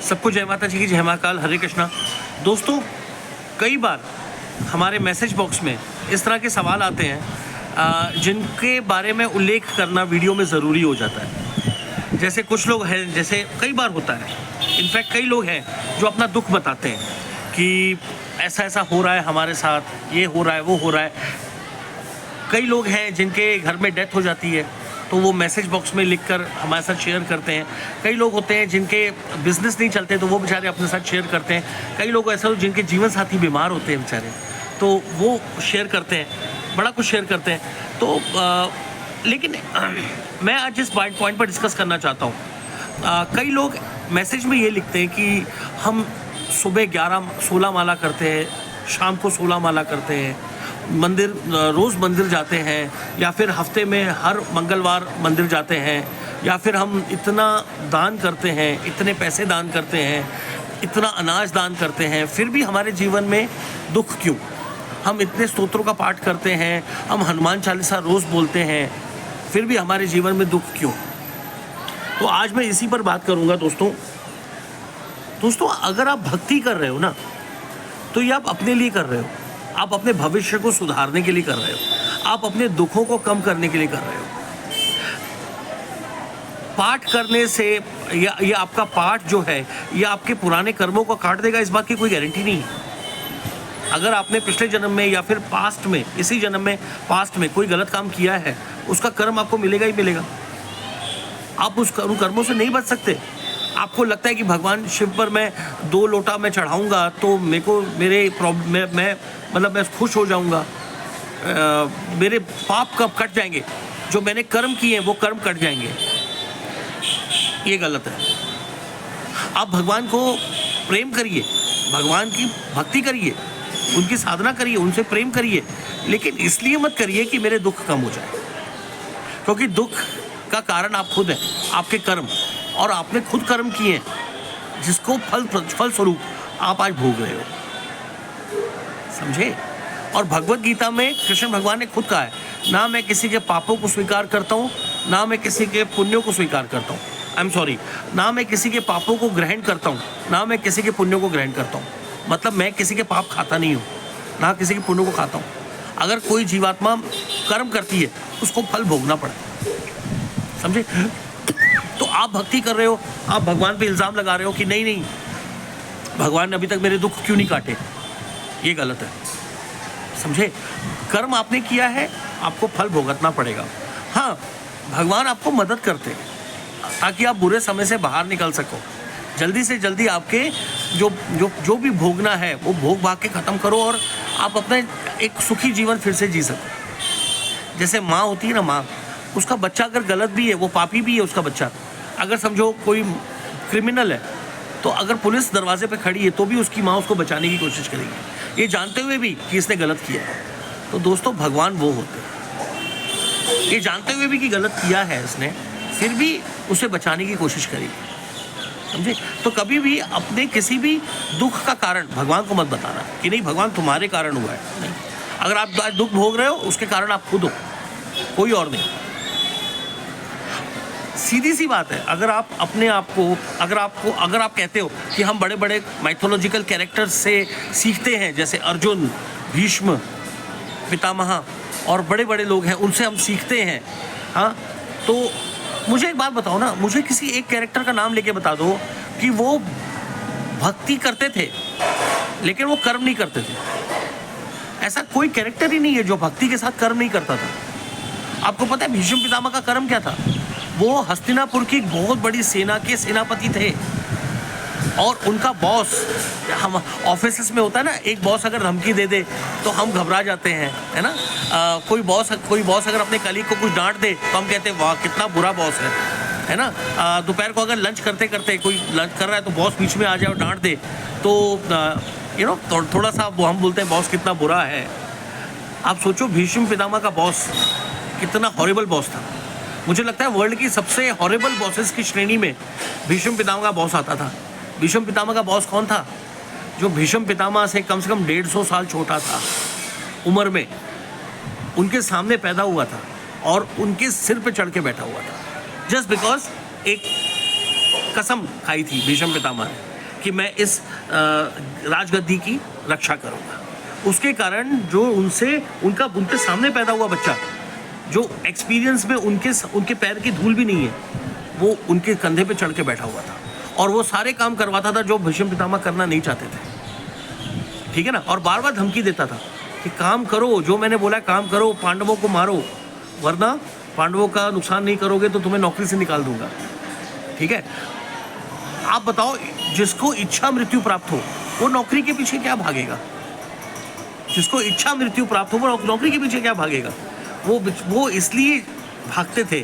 सबको जय माता जी की, जय महाकाल, हरे कृष्णा। दोस्तों, कई बार हमारे मैसेज बॉक्स में इस तरह के सवाल आते हैं जिनके बारे में उल्लेख करना वीडियो में ज़रूरी हो जाता है। जैसे कुछ लोग हैं, जैसे कई बार होता है, इनफैक्ट कई लोग हैं जो अपना दुख बताते हैं कि ऐसा ऐसा हो रहा है हमारे साथ, ये हो रहा है, वो हो रहा है। कई लोग हैं जिनके घर में डेथ हो जाती है तो वो मैसेज बॉक्स में लिखकर हमारे साथ शेयर करते हैं। कई लोग होते हैं जिनके बिजनेस नहीं चलते तो वो बेचारे अपने साथ शेयर करते हैं। कई लोग ऐसे हो जिनके जीवन साथी बीमार होते हैं बेचारे, तो वो शेयर करते हैं, बड़ा कुछ शेयर करते हैं। तो लेकिन मैं आज इस पॉइंट पर डिस्कस करना चाहता हूँ। कई लोग मैसेज में ये लिखते हैं कि हम सुबह 16 माला करते हैं, शाम को 16 माला करते हैं, मंदिर रोज़ मंदिर जाते हैं, या फिर हफ्ते में हर मंगलवार मंदिर जाते हैं, या फिर हम इतना दान करते हैं, इतने पैसे दान करते हैं, इतना अनाज दान करते हैं, फिर भी हमारे जीवन में दुख क्यों? हम इतने स्तोत्रों का पाठ करते हैं, हम हनुमान चालीसा रोज़ बोलते हैं, फिर भी हमारे जीवन में दुख क्यों? तो आज मैं इसी पर बात करूँगा दोस्तों, अगर आप भक्ति कर रहे हो ना, तो ये आप अपने लिए कर रहे हो, आप अपने भविष्य को सुधारने के लिए कर रहे हो, आप अपने दुखों को कम करने के लिए कर रहे हो। पाठ करने से या आपका पाठ जो है ये आपके पुराने कर्मों को काट देगा, इस बात की कोई गारंटी नहीं है। अगर आपने पिछले जन्म में या फिर पास्ट में, इसी जन्म में पास्ट में कोई गलत काम किया है, उसका कर्म आपको मिलेगा ही मिलेगा। आप उन कर्मों से नहीं बच सकते। आपको लगता है कि भगवान शिव पर मैं 2 लोटा मैं चढ़ाऊँगा तो मेरे प्रॉब्लम मैं खुश हो जाऊँगा, मेरे पाप कब कट जाएंगे, जो मैंने कर्म किए हैं वो कर्म कट जाएंगे। ये गलत है। आप भगवान को प्रेम करिए, भगवान की भक्ति करिए, उनकी साधना करिए, उनसे प्रेम करिए, लेकिन इसलिए मत करिए कि मेरे दुख कम हो जाए, क्योंकि दुख का कारण आप खुद हैं, आपके कर्म, और आपने खुद कर्म किए हैं जिसको फल स्वरूप आप आज भोग रहे हो। समझे? और भगवत गीता में कृष्ण भगवान ने खुद कहा है, ना मैं किसी के पापों को स्वीकार करता हूँ, ना मैं किसी के पुण्यों को स्वीकार करता हूँ। ना मैं किसी के पापों को ग्रहण करता हूँ, ना मैं किसी के पुण्यों को ग्रहण करता हूँ। मतलब मैं किसी के पाप खाता नहीं हूँ, ना किसी के पुण्यों को खाता हूँ। अगर कोई जीवात्मा कर्म करती है उसको फल भोगना पड़ता है। समझे? तो आप भक्ति कर रहे हो, आप भगवान पे इल्ज़ाम लगा रहे हो कि नहीं भगवान ने अभी तक मेरे दुख क्यों नहीं काटे, ये गलत है। समझे? कर्म आपने किया है, आपको फल भुगतना पड़ेगा। हाँ, भगवान आपको मदद करते हैं ताकि आप बुरे समय से बाहर निकल सको। जल्दी से जल्दी आपके जो भी भोगना है वो भोग भाग के ख़त्म करो और आप अपना एक सुखी जीवन फिर से जी सको। जैसे माँ होती है ना, माँ, उसका बच्चा अगर गलत भी है, वो पापी भी है उसका बच्चा, अगर समझो कोई क्रिमिनल है, तो अगर पुलिस दरवाजे पे खड़ी है तो भी उसकी माँ उसको बचाने की कोशिश करेगी, ये जानते हुए भी कि इसने गलत किया है। तो दोस्तों, भगवान वो होते हैं, ये जानते हुए भी कि गलत किया है इसने, फिर भी उसे बचाने की कोशिश करेगी। समझे? तो कभी भी अपने किसी भी दुख का कारण भगवान को मत बताना कि नहीं भगवान तुम्हारे कारण हुआ है। नहीं, अगर आप आज दुख भोग रहे हो उसके कारण आप खुद हो, कोई और नहीं। सीधी सी बात है। अगर आप अपने आप को अगर आप कहते हो कि हम बड़े बड़े माइथोलॉजिकल कैरेक्टर्स से सीखते हैं, जैसे अर्जुन, भीष्म, पितामह और बड़े बड़े लोग हैं, उनसे हम सीखते हैं, हाँ, तो मुझे एक बात बताओ ना, मुझे किसी एक कैरेक्टर का नाम लेके बता दो कि वो भक्ति करते थे लेकिन वो कर्म नहीं करते थे। ऐसा कोई कैरेक्टर ही नहीं है जो भक्ति के साथ कर्म नहीं करता था। आपको पता है भीष्म पितामह का कर्म क्या था? वो हस्तिनापुर की बहुत बड़ी सेना के सेनापति थे और उनका बॉस, हम ऑफिस में होता है ना, एक बॉस अगर धमकी दे दे तो हम घबरा जाते हैं, है ना। कोई बॉस अगर अपने कलीग को कुछ डांट दे तो हम कहते हैं वाह कितना बुरा बॉस है ना। दोपहर को अगर लंच करते करते कोई लंच कर रहा है तो बॉस बीच में आ जाए और डांट दे तो थोड़ा सा वो हम बोलते हैं बॉस कितना बुरा है। आप सोचो भीष्म पितामह का बॉस कितना हॉरिबल बॉस था। मुझे लगता है वर्ल्ड की सबसे हॉरिबल बॉसेस की श्रेणी में भीष्म पितामह का बॉस आता था। भीष्म पितामह का बॉस कौन था? जो भीष्म पितामह से कम 150 साल छोटा था उम्र में, उनके सामने पैदा हुआ था और उनके सिर पे चढ़ के बैठा हुआ था, जस्ट बिकॉज एक कसम खाई थी भीष्म पितामह ने कि मैं इस राजगद्दी की रक्षा करूँगा। उसके कारण जो उनके सामने पैदा हुआ बच्चा, जो एक्सपीरियंस में उनके पैर की धूल भी नहीं है, वो उनके कंधे पे चढ़ के बैठा हुआ था और वो सारे काम करवाता था जो भीष्म पितामह करना नहीं चाहते थे, ठीक है ना। और बार बार धमकी देता था कि काम करो, जो मैंने बोला काम करो, पांडवों को मारो, वरना पांडवों का नुकसान नहीं करोगे तो तुम्हें नौकरी से निकाल दूंगा, ठीक है। आप बताओ, जिसको इच्छा मृत्यु प्राप्त हो वो नौकरी के पीछे क्या भागेगा? जिसको इच्छा मृत्यु प्राप्त हो वो नौकरी के पीछे क्या भागेगा? वो इसलिए भागते थे,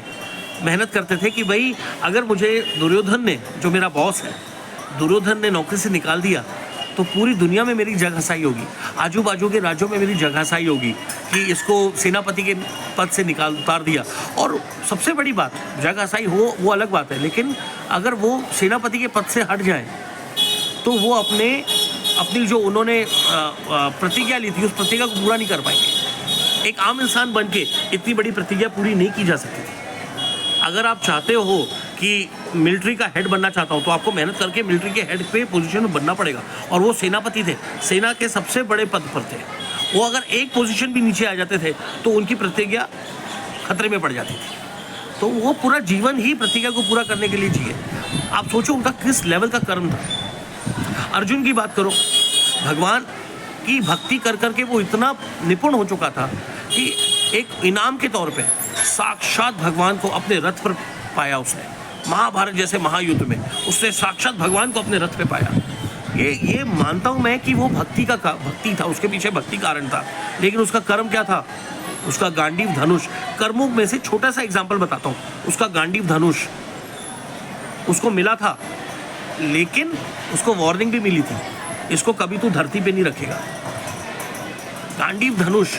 मेहनत करते थे कि भाई अगर मुझे दुर्योधन ने, जो मेरा बॉस है, दुर्योधन ने नौकरी से निकाल दिया तो पूरी दुनिया में मेरी जगहसाई होगी, आजू बाजू के राज्यों में मेरी जगहसाई होगी कि इसको सेनापति के पद से उतार दिया। और सबसे बड़ी बात, जगहसाई हो वो अलग बात है, लेकिन अगर वो सेनापति के पद से हट जाए तो वो अपनी जो उन्होंने प्रतिज्ञा ली थी उस प्रतिज्ञा को पूरा नहीं कर पाएंगे। एक आम इंसान बन के इतनी बड़ी प्रतिज्ञा पूरी नहीं की जा सकती थी। अगर आप चाहते हो कि मिलिट्री का हेड बनना चाहता हूँ तो आपको मेहनत करके मिलिट्री के हेड पे पोजीशन में बनना पड़ेगा। और वो सेनापति थे, सेना के सबसे बड़े पद पर थे। वो अगर एक पोजीशन भी नीचे आ जाते थे तो उनकी प्रतिज्ञा खतरे में पड़ जाती थी। तो वो पूरा जीवन ही प्रतिज्ञा को पूरा करने के लिए जिए। आप सोचो उनका किस लेवल का कर्म था। अर्जुन की बात करो, भगवान की भक्ति कर करके वो इतना निपुण हो चुका था कि एक इनाम के तौर पे साक्षात भगवान को अपने रथ पर पाया उसने। महाभारत जैसे महायुद्ध में उसने साक्षात भगवान को अपने रथ पे पाया। ये मानता हूँ मैं कि वो भक्ति था, उसके पीछे भक्ति कारण था। लेकिन उसका कर्म क्या था? उसका गांडीव धनुष। कर्मों में से छोटा सा एग्जाम्पल बताता हूँ। उसका गांडीव धनुष उसको मिला था, लेकिन उसको वार्निंग भी मिली थी, इसको कभी तू धरती पे नहीं रखेगा। गांडीव धनुष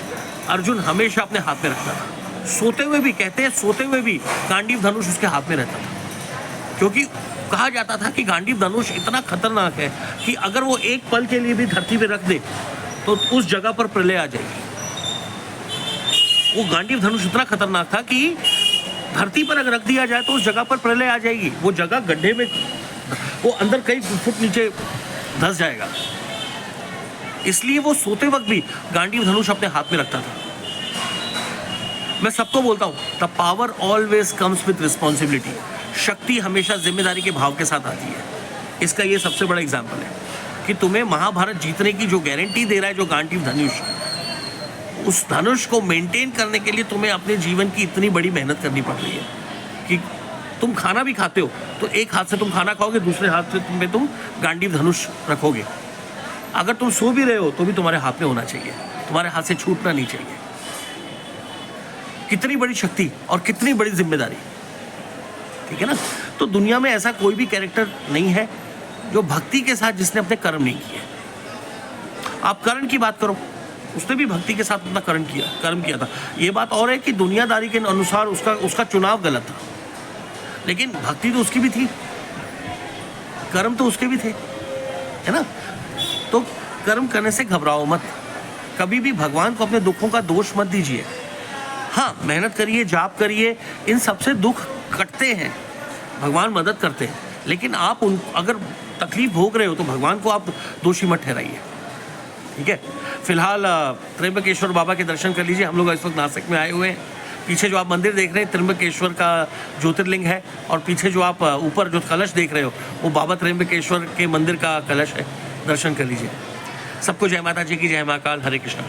अर्जुन हमेशा अपने हाथ में रखता था। सोते हुए भी, कहते हैं सोते हुए भी गांडीव धनुष उसके हाथ में रहता था, क्योंकि कहा जाता था कि गांडीव धनुष इतना खतरनाक है कि अगर वो एक पल के लिए भी धरती पे रख दे तो उस जगह पर प्रलय आ जाएगी। वो गांडीव धनुष इतना खतरनाक था कि धरती पर अगर रख दिया जाए तो उस जगह पर प्रलय आ जाएगी। वो जगह गड्ढे में, वो अंदर कई फुट नीचे धंस जाएगा। इसलिए वो सोते वक्त भी गांडीव धनुष अपने हाथ में रखता था। मैं सबको बोलता हूँ, the power always comes with responsibility. शक्ति हमेशा जिम्मेदारी के भाव के साथ आती है। इसका ये सबसे बड़ा एग्जाम्पल है कि तुम्हें महाभारत जीतने की जो गारंटी दे रहा है जो गांडीव धनुष, उस धनुष को मेंटेन करने के लिए तुम्हें अपने जीवन की इतनी बड़ी मेहनत करनी पड़ रही है कि तुम खाना भी खाते हो तो एक हाथ से तुम खाना खाओगे, दूसरे हाथ से तुम गांडीव धनुष रखोगे। अगर तुम सो भी रहे हो तो भी तुम्हारे हाथ में होना चाहिए, तुम्हारे हाथ से छूटना नहीं चाहिए। कितनी बड़ी शक्ति और कितनी बड़ी जिम्मेदारी, ठीक है ना। तो दुनिया में ऐसा कोई भी कैरेक्टर नहीं है जो भक्ति के साथ जिसने अपने कर्म नहीं किए। आप कर्ण की बात करो, उसने भी भक्ति के साथ अपना कर्म किया था। ये बात और है कि दुनियादारी के अनुसार उसका चुनाव गलत था, लेकिन भक्ति तो उसकी भी थी, कर्म तो उसके भी थे, है ना। तो कर्म करने से घबराओ मत, कभी भी भगवान को अपने दुखों का दोष मत दीजिए। हाँ, मेहनत करिए, जाप करिए, इन सबसे दुख कटते हैं, भगवान मदद करते हैं। लेकिन आप अगर तकलीफ भोग रहे हो तो भगवान को आप दोषी मत ठहराइए, ठीक है। फिलहाल त्र्यंबकेश्वर बाबा के दर्शन कर लीजिए। हम लोग इस वक्त नासिक में आए हुए हैं। पीछे जो आप मंदिर देख रहे हैं त्र्यंबकेश्वर का ज्योतिर्लिंग है, और पीछे जो आप ऊपर जो कलश देख रहे हो वो बाबा त्र्यंबकेश्वर के मंदिर का कलश है। दर्शन कर लीजिए। सबको जय माता जी की, जय महाकाल, हरे कृष्णा।